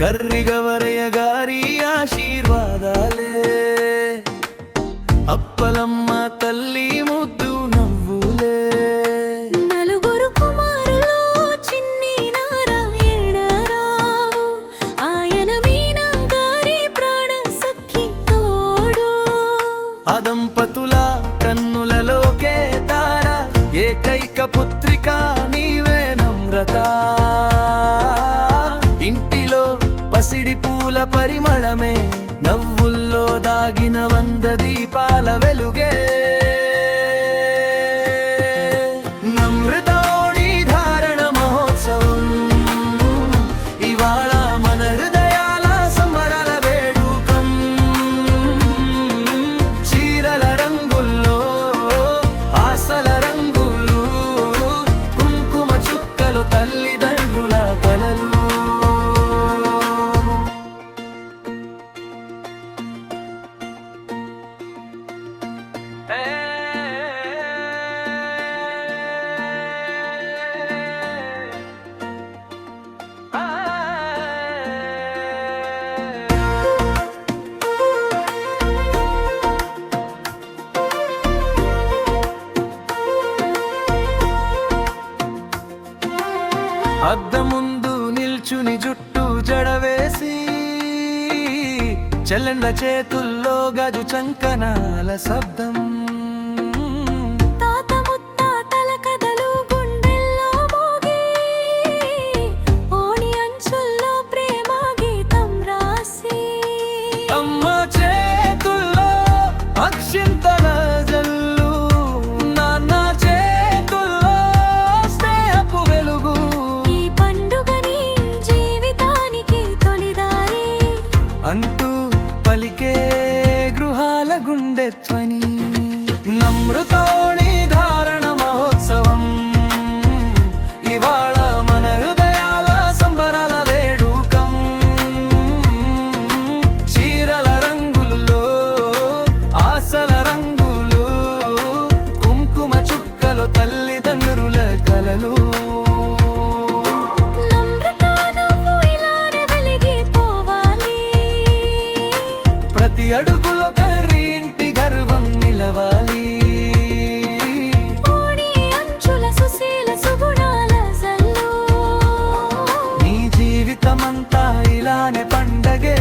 కర్రిగవరయ్య గారి ఆశీర్వాదాలే, అప్పలమ్మ తల్లి ముద్దు నవ్వులే. నలుగురు కుమారులు చిన్ని నారాయణరావు, ఆయన మీనా గారి ప్రాణ సఖి తోడు. ఆ దంపతుల కన్నులలోకే తార, ఏకైక పుత్రిక నీవే నమ్రత. ఇంటిలో పసిడి పూల పరిమళమే, నవ్వుల్లో దాగిన 100 దీపాల వెలుగే. నమ్రతోని ధారణ మహోత్సవం, ఇవాళ మన హృదయాల సంబరాల వేడుకం. చీరల రంగుల్లో ఆశల రంగులు, కుంకుమ చుక్కలు తల్లిదండ్రుల కలలు. అద్దం ముందు నిల్చుని జుట్టు జడవేసి, చెల్లెండ్ల చేతుల్లో గజు చంకనాల శబ్దం. తాత ముత్తాతల కథలు గుండెల్లో మోగి, ఓణి అంచుల్లో ప్రేమ గీతం రాసి. అమ్మ చేతుల్లో అక్షింతల జల్లు, నాన్న చేతుల్లో స్నేహపు వెలుగు. ఈ పండుగని జీవితానికి తొలిదారి అంటూ పలికే గృహాల గుండె ధ్వని. నమ్రతోని ధారణ మహోత్సవం, ఇవాళ మన హృదయాల సంబరాల వేడుకం. చీరల రంగుల్లో ఆశల రంగులు, కుంకుమ చుక్కలు తల్లిదండ్రుల కలలు. నమ్రత నువ్వు ఇలానే వెలిగిపోవాలి, ప్రతి అడుగులో కర్రీ ఇంటి గర్వం నిలవాలి. ఓణి అంచుల సుశీల సుగుణాల జల్లు. నీ జీవితమంతా ఇలానే పండగే.